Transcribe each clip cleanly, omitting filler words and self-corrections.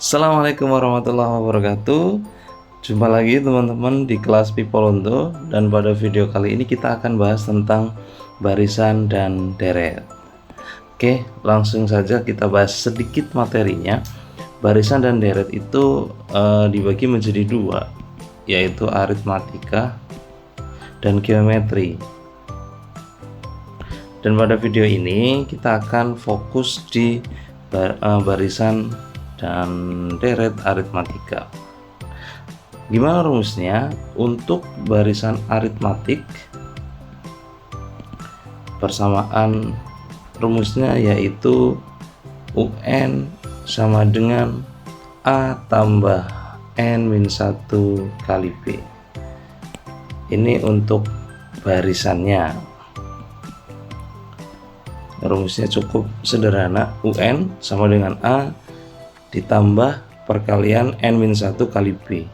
Assalamualaikum warahmatullahi wabarakatuh. Jumpa lagi teman-teman di kelas Pipolondo, dan pada video kali ini kita akan bahas tentang barisan dan deret. Oke, langsung saja kita bahas sedikit materinya. Barisan dan deret itu dibagi menjadi dua, yaitu aritmatika dan geometri. Dan pada video ini kita akan fokus di barisan dan deret aritmatika. Gimana rumusnya? Untuk barisan aritmatik, persamaan rumusnya yaitu UN sama dengan A tambah N-1 kali B. Ini untuk barisannya. Rumusnya cukup sederhana, UN sama dengan A ditambah perkalian N-1 kali B.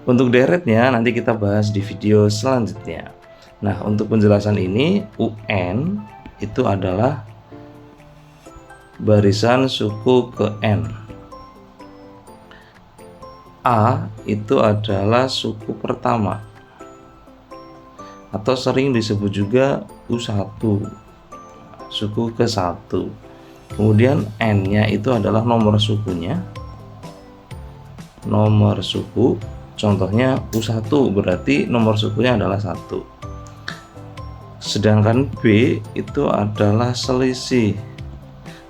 Untuk deretnya nanti kita bahas di video selanjutnya. Nah, untuk penjelasan ini, UN itu adalah barisan suku ke N. A itu adalah suku pertama, atau sering disebut juga U1, suku ke 1. Kemudian N-nya itu adalah nomor sukunya, nomor suku, contohnya U1 berarti nomor sukunya adalah 1. Sedangkan B itu adalah selisih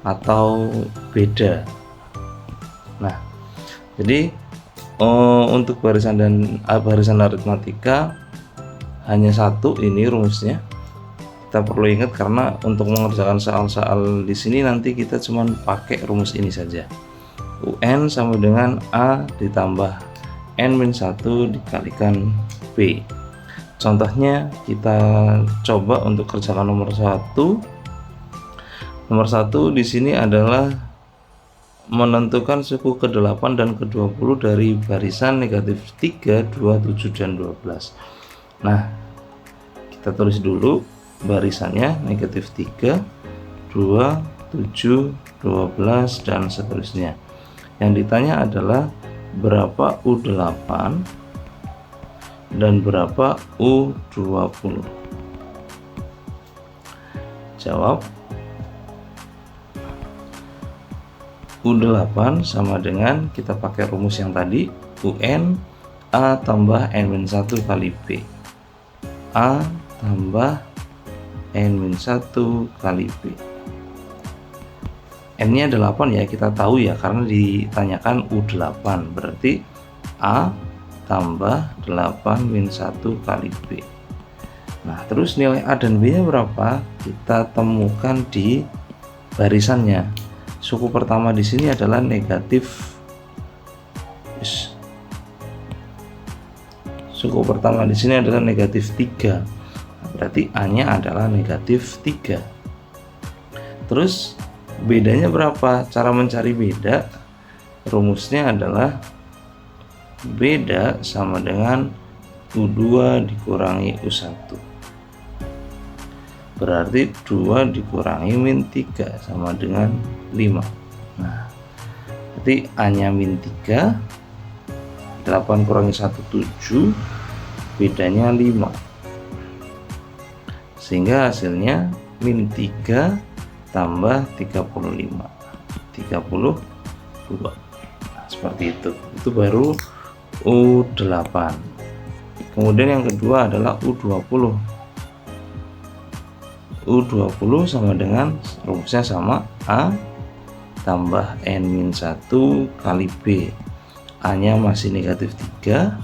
atau beda. Nah, jadi untuk barisan aritmatika hanya satu, ini rumusnya. Kita perlu ingat karena untuk mengerjakan soal-soal di sini nanti kita cuma pakai rumus ini saja. UN sama dengan A ditambah N-1 dikalikan B. Contohnya kita coba untuk kerjakan nomor 1. Nomor 1 di sini adalah menentukan suku ke-8 dan ke-20 dari barisan negatif 3, 2, 7, dan 12. Nah, kita tulis dulu barisannya negatif 3, 2, 7, 12, dan seterusnya. Yang ditanya adalah berapa U8 dan berapa U20. Jawab. U8 sama dengan, kita pakai rumus yang tadi, UN A tambah N-1 kali B. A tambah N-1 kali B. N-nya 8 ya, kita tahu ya karena ditanyakan U8, berarti A tambah 8-1 kali B. Nah, terus nilai A dan B nya berapa? Kita temukan di barisannya. Suku pertama di sini adalah negatif. Suku pertama di sini adalah negatif 3. Berarti A-nya adalah negatif 3. Terus bedanya berapa? Cara mencari beda, rumusnya adalah beda sama dengan U2 dikurangi U1. Berarti 2 dikurangi min 3 sama dengan 5. Nah, berarti A-nya min 3, 8 kurangi 1, 7, bedanya 5. Sehingga hasilnya min 3 tambah 35, 32. Nah, seperti itu. Itu baru U8. Kemudian yang kedua adalah U20. U20 sama dengan, rumusnya sama, A tambah N-1 kali B. A-nya masih negatif 3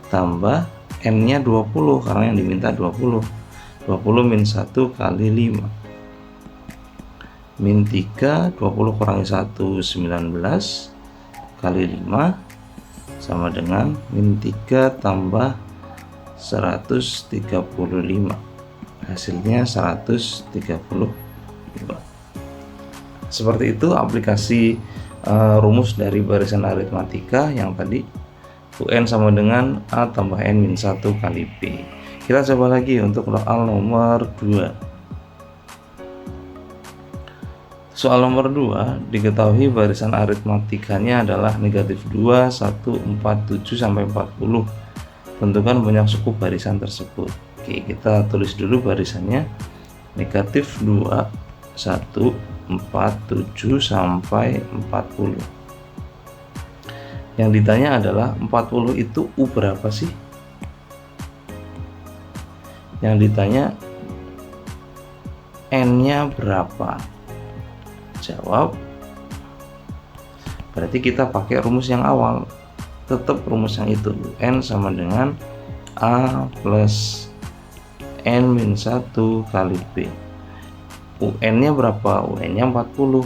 tambah N-nya 20 karena yang diminta 20. 20 min 1 kali 5. Min 3, 20 kurangi 1, 19 kali 5 sama dengan min 3 tambah 135. Hasilnya 132. Seperti itu aplikasi rumus dari barisan aritmatika yang tadi. UN sama dengan A tambah N-1 kali B. Kita coba lagi untuk soal nomor 2. Soal nomor 2, diketahui barisan aritmatikanya adalah negatif 2, 1, 4, 7 sampai 40. Tentukan banyak suku barisan tersebut. Oke, kita tulis dulu barisannya. Negatif 2, 1, 4, 7 sampai 40. Yang ditanya adalah 40 itu U berapa sih? Yang ditanya N-nya berapa? Jawab. Berarti kita pakai rumus yang awal. Tetap rumus yang itu. N sama dengan A plus N min 1 kali B. UN-nya berapa? UN-nya 40.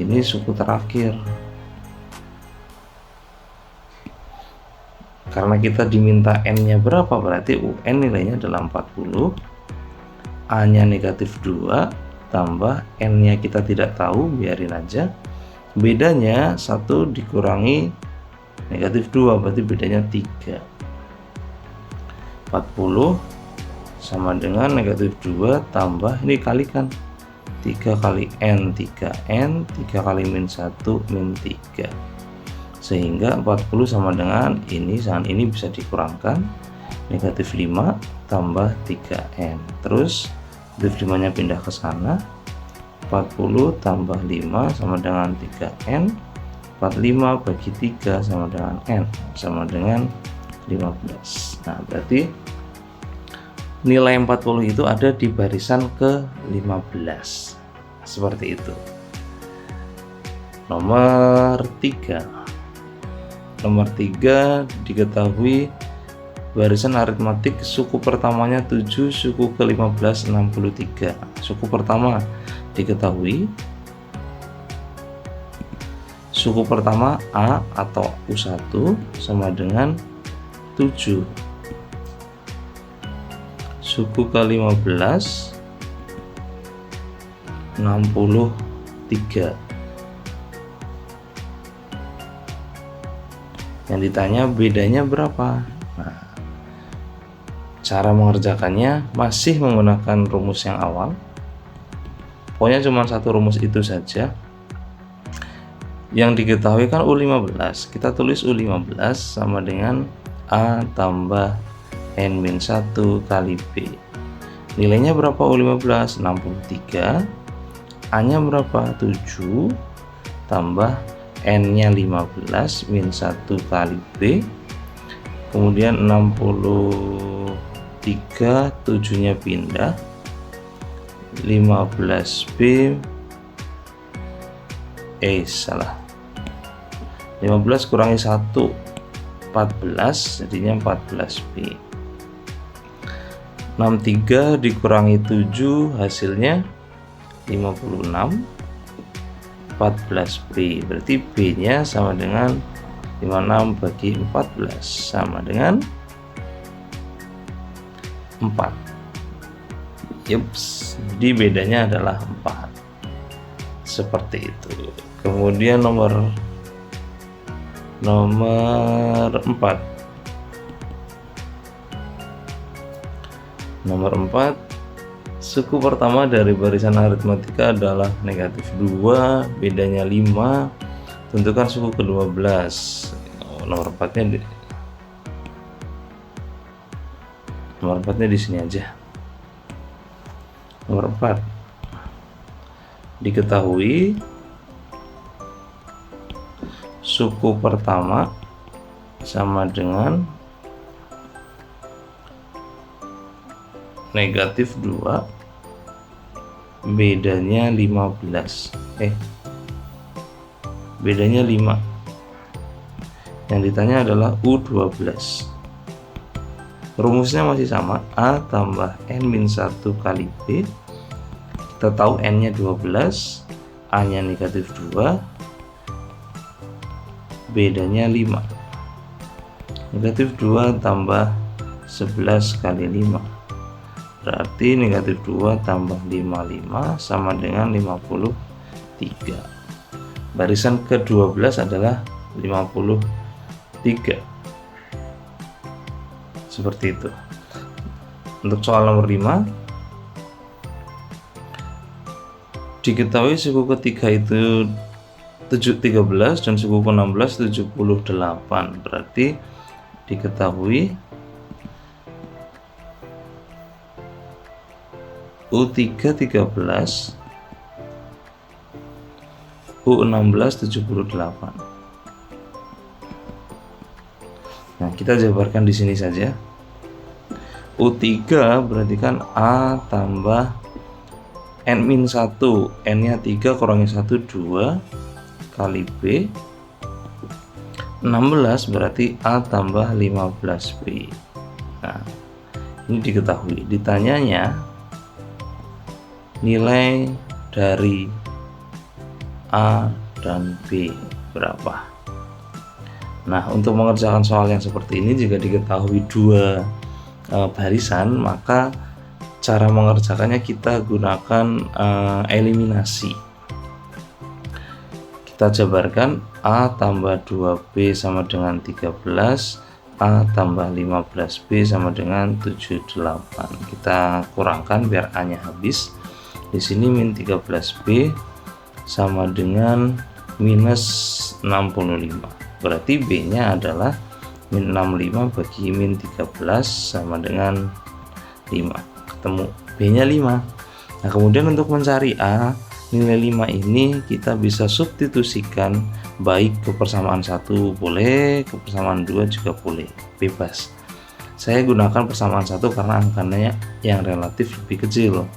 Ini suku terakhir. Karena kita diminta N-nya berapa, berarti UN nilainya adalah 40. A-nya negatif 2, tambah N-nya kita tidak tahu, biarin aja. Bedanya 1 dikurangi negatif 2, berarti bedanya 3. 40 sama dengan negatif 2 tambah, ini kalikan 3 kali N, 3N, 3 kali min 1, min 3. Sehingga 40 sama dengan ini, saat ini bisa dikurangkan, negatif 5 tambah 3N. Terus negatif 5 nya pindah ke sana, 40 tambah 5 sama dengan 3N, 45 bagi 3 sama dengan N, sama dengan 15. Nah, berarti nilai 40 itu ada di barisan ke-15. Seperti itu. Nomor 3. Nomor 3, diketahui barisan aritmatik suku pertamanya 7, suku ke-15 63. Suku pertama diketahui. Suku pertama A atau U1 sama dengan 7. Suku ke-15 63. Yang ditanya bedanya berapa? Nah, cara mengerjakannya masih menggunakan rumus yang awal. Pokoknya cuma satu rumus itu saja. Yang diketahui kan U15. Kita tulis U15 sama dengan A tambah N-1 kali B. Nilainya berapa U15? 63. A-nya berapa? 7 tambah N-nya 15 min 1 kali B. Kemudian 63, 7-nya pindah, 15B, salah, 15 kurangi 1, 14, jadinya 14B. 63 dikurangi 7 hasilnya 56, 14B, berarti B nya sama dengan 56 bagi 14 sama dengan 4. Yups, jadi bedanya adalah 4. Seperti itu. Kemudian nomor 4. Nomor 4, suku pertama dari barisan aritmatika adalah negatif 2, bedanya 5. Tentukan suku ke-12. Nomor 4-nya di sini aja. Nomor 4. Diketahui suku pertama sama dengan negatif 2, bedanya 15. Bedanya 5. Yang ditanya adalah U12. Rumusnya masih sama, A tambah N-1 kali B. Kita tahu N-nya 12, A-nya negatif 2, bedanya 5. Negatif 2 tambah 11 kali 5. Berarti negatif 2 tambah 55 sama dengan 53. Barisan ke-12 adalah 53. Seperti itu. Untuk soal nomor 5, diketahui suku ketiga itu 13 dan suku ke-16 78. Berarti diketahui U3 13, U16 78. Nah, kita jabarkan di sini saja. U3 berarti kan A tambah N-1, N-nya 3 kurangi 1 2 kali B. 16 berarti A tambah 15B. Nah, ini diketahui. Ditanyanya nilai dari A dan B berapa. Nah, untuk mengerjakan soal yang seperti ini jika diketahui dua barisan, maka cara mengerjakannya kita gunakan eliminasi. Kita jabarkan A tambah 2B sama dengan 13, A tambah 15B sama dengan 78. Kita kurangkan biar A nya habis. Di sini min 13B sama dengan minus 65. Berarti B nya adalah min 65 bagi min 13 sama dengan 5. Ketemu B nya 5. Nah, kemudian untuk mencari A, nilai 5 ini kita bisa substitusikan, baik ke persamaan 1 boleh, ke persamaan 2 juga boleh, bebas. Saya gunakan persamaan 1 karena angkanya yang relatif lebih kecil,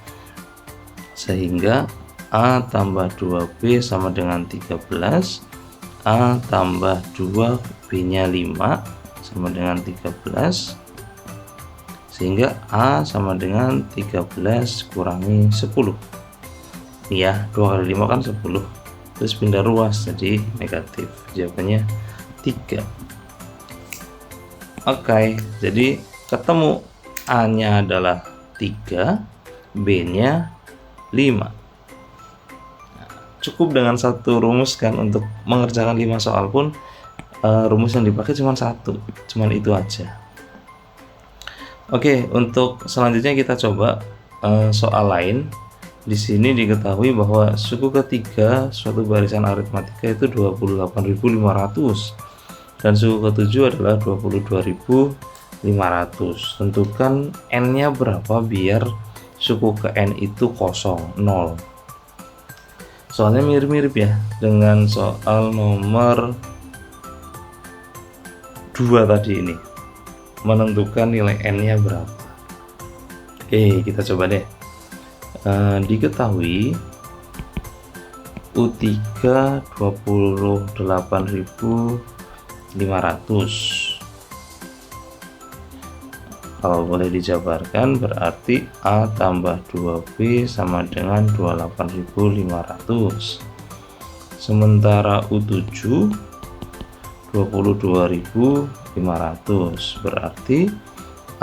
sehingga A tambah 2B sama dengan 13, A tambah 2, B nya 5 sama dengan 13, sehingga A sama dengan 13 kurangi 10 ya, 2 kali 5 kan 10, terus pindah ruas jadi negatif, jawabannya 3. Oke, jadi ketemu A nya adalah 3, B nya 5. Cukup dengan satu rumus kan untuk mengerjakan 5 soal pun, rumus yang dipakai cuma satu, cuman itu aja. Oke, untuk selanjutnya kita coba soal lain. Di sini diketahui bahwa suku ketiga suatu barisan aritmatika itu 28.500 dan suku ketujuh adalah 22.500. Tentukan N-nya berapa biar suku ke N itu kosong, 0. Soalnya mirip-mirip ya dengan soal nomor 2 tadi ini, menentukan nilai N-nya berapa. Oke, kita coba deh. Diketahui U3 28.500. Kalau boleh dijabarkan berarti A tambah 2B sama dengan 28.500. Sementara U7 22.500 berarti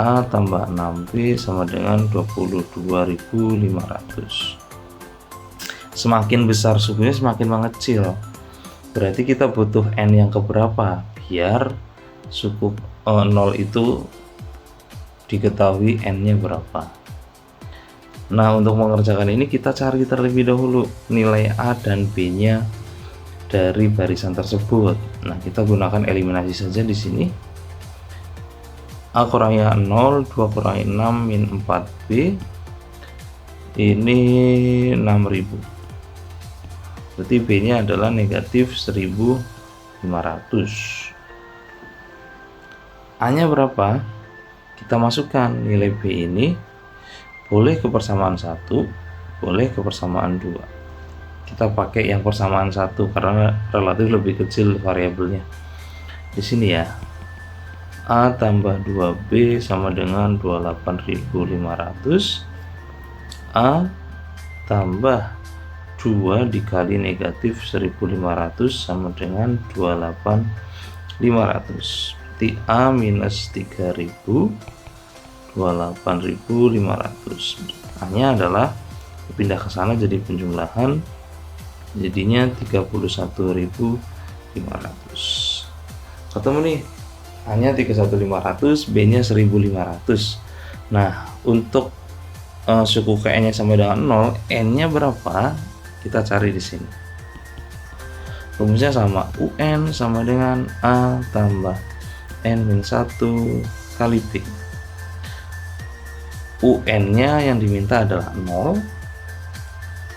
A tambah 6B sama dengan 22.500. Semakin besar sukunya semakin mengecil. Berarti kita butuh N yang keberapa biar suku 0 itu diketahui N-nya berapa. Nah, untuk mengerjakan ini kita cari terlebih dahulu nilai A dan B-nya dari barisan tersebut. Nah, kita gunakan eliminasi saja di sini. A kurangi 0, 2 kurangi 6, min 4B, ini 6.000. Berarti B nya adalah negatif 1.500. A nya berapa? Kita masukkan nilai B ini, boleh ke persamaan 1, boleh ke persamaan 2. Kita pakai yang persamaan 1 karena relatif lebih kecil variabelnya. Di sini ya, A tambah 2B sama dengan 28.500. A tambah 2 dikali negatif 1.500 sama dengan 28.500. Berarti A minus 3.000, 28.500. A nya adalah pindah ke sana jadi penjumlahan, jadinya 31.500. Ketemu nih, A nya 31.500, B nya 1.500. Nah, untuk suku ke N nya sama dengan 0, N nya berapa? Kita cari di sini. Rumusnya sama, UN sama dengan A tambah N-1 kali B. UN-nya yang diminta adalah 0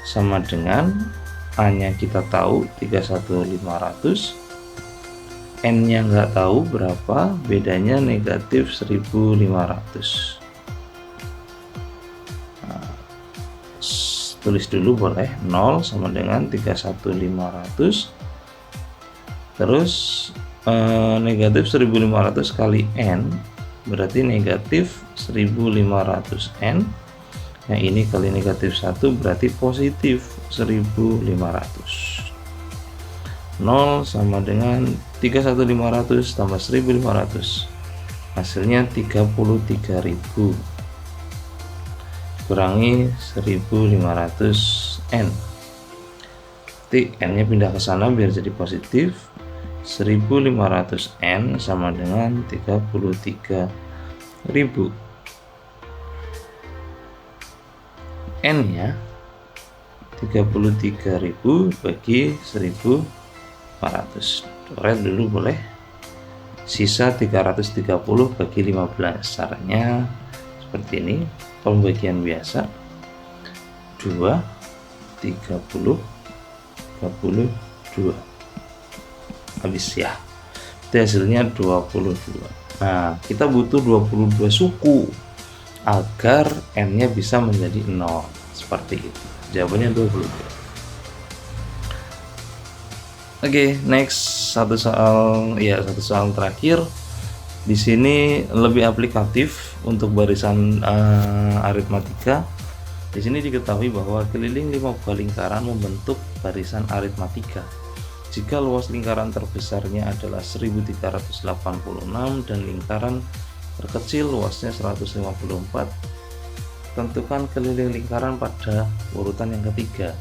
sama dengan A-nya kita tahu 31500, N-nya nggak tahu berapa, bedanya negatif 1500. Nah, tulis dulu boleh, 0 sama dengan 31500, terus negatif 1500 kali N berarti negatif 1500 N. Yang ini kali negatif 1 berarti positif 1500. 0 sama dengan 31500 tambah 1500, hasilnya 33.000 kurangi 1500 N. N nya pindah ke sana biar jadi positif. 1500 N sama dengan 33.000. N nya 33.000 bagi 1500. Coret dulu boleh. Sisa 330 bagi 15. Caranya seperti ini, pembagian biasa. 2 30 32. Habis ya. Itu hasilnya 22. Nah, kita butuh 22 suku agar N-nya bisa menjadi 0. Seperti itu. Jawabannya 22. Oke, next satu soal terakhir. Di sini lebih aplikatif untuk barisan aritmatika. Di sini diketahui bahwa keliling 5 buah lingkaran membentuk barisan aritmatika. Jika luas lingkaran terbesarnya adalah 1386 dan lingkaran terkecil luasnya 154, tentukan keliling lingkaran pada urutan yang ketiga.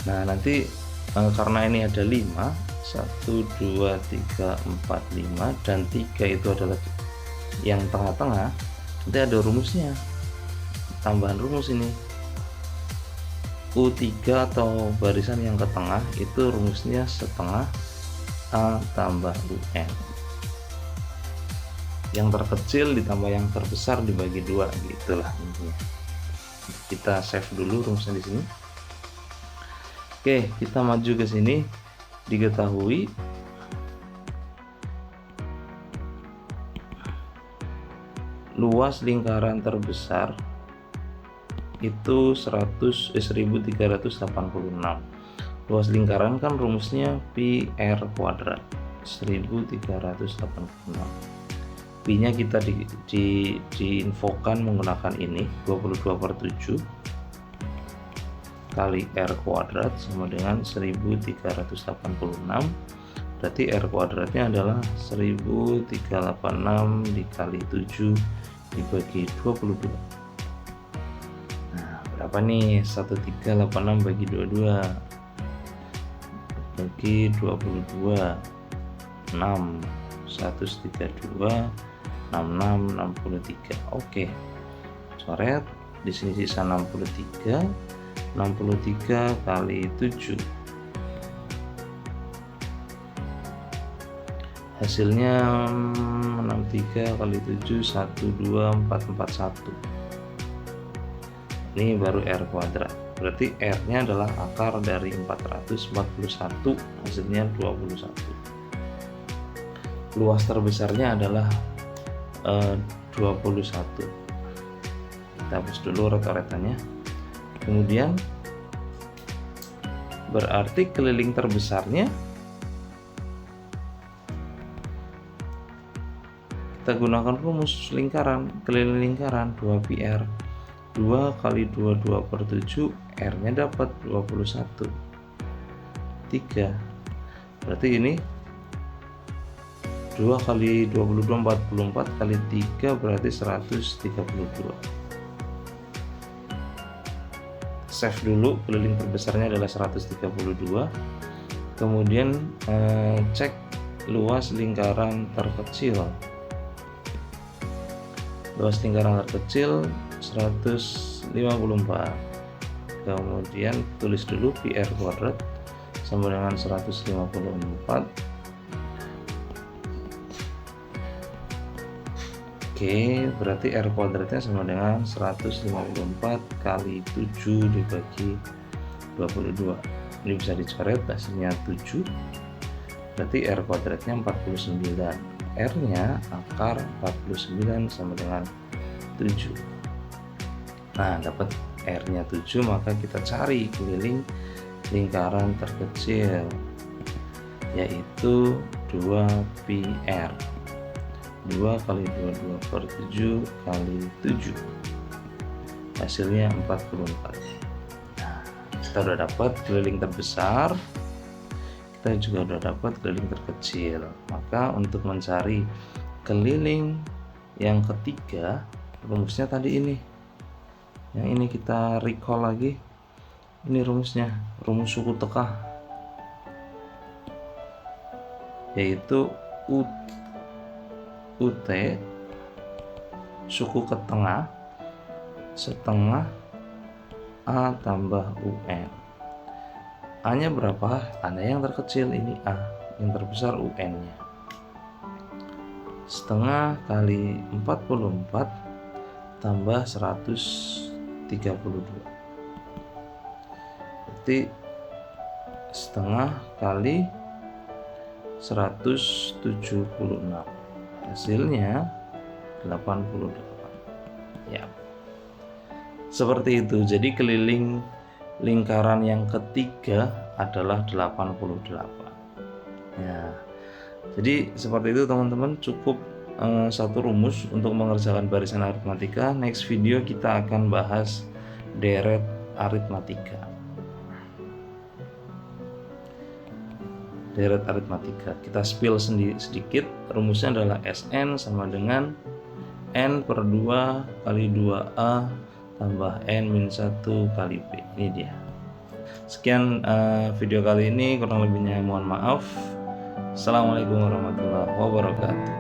Nah, nanti karena ini ada 5, 1, 2, 3, 4, 5 dan 3 itu adalah yang tengah-tengah, nanti ada rumusnya, tambahan rumus ini. U3 atau barisan yang ke tengah itu rumusnya setengah A tambah UN. Yang terkecil ditambah yang terbesar dibagi 2, gitulah intinya. Kita save dulu rumusnya di sini. Oke, kita maju ke sini. Diketahui luas lingkaran terbesar itu 1386. Luas lingkaran kan rumusnya pi r kuadrat, 1386. Pi nya kita diinfokan menggunakan ini 22/7 kali r kuadrat sama dengan 1386. Berarti r kuadratnya adalah 1386 dikali 7 dibagi 22. Nah, berapa nih? 1386 bagi 22 bagi 22, 6, 132, 66, 63. Oke, coret. Di sini sisa 63. 63 kali 7, hasilnya 63 kali 7 12441. Ini baru r kuadrat, berarti r nya adalah akar dari 441, hasilnya 21. Luas terbesarnya adalah 21. Kita hapus dulu ret-retannya. Kemudian berarti keliling terbesarnya kita gunakan rumus lingkaran, keliling lingkaran 2πr, 2 kali 22/7, r nya dapat 21, 3. Berarti ini 2 kali 22 44 kali 3 berarti 132. Save dulu, keliling terbesarnya adalah 132. Kemudian cek luas lingkaran terkecil. Luas lingkaran terkecil 154 kemudian tulis dulu pi r kuadrat sama dengan 154. Oke, berarti R kuadratnya sama dengan 154 kali 7 dibagi 22. Ini bisa dicoret, hasilnya 7. Berarti R kuadratnya 49. R nya akar 49 sama dengan 7. Nah, dapat R nya 7, maka kita cari keliling lingkaran terkecil, yaitu 2 pi r. 2 kali 22 per 7 kali 7, hasilnya 44. Nah, kita udah dapat keliling terbesar, kita juga udah dapat keliling terkecil. Maka untuk mencari keliling yang ketiga, rumusnya tadi ini, yang ini kita recall lagi. Ini rumusnya, rumus suku tekah, yaitu UT suku ke tengah setengah A tambah UN. A nya berapa? Ada yang terkecil, ini A, yang terbesar UN nya. Setengah kali 44 tambah 132, berarti setengah kali 176, hasilnya 88. Ya, seperti itu. Jadi keliling lingkaran yang ketiga adalah 88. Ya, jadi seperti itu teman-teman. Cukup satu rumus untuk mengerjakan barisan aritmatika. Next video kita akan bahas deret aritmatika. Deret aritmatika, kita spill sedikit. Rumusnya adalah Sn sama dengan N per 2 kali 2A tambah N min 1 kali P. Ini dia. Sekian video kali ini, kurang lebihnya mohon maaf. Assalamualaikum warahmatullahi wabarakatuh.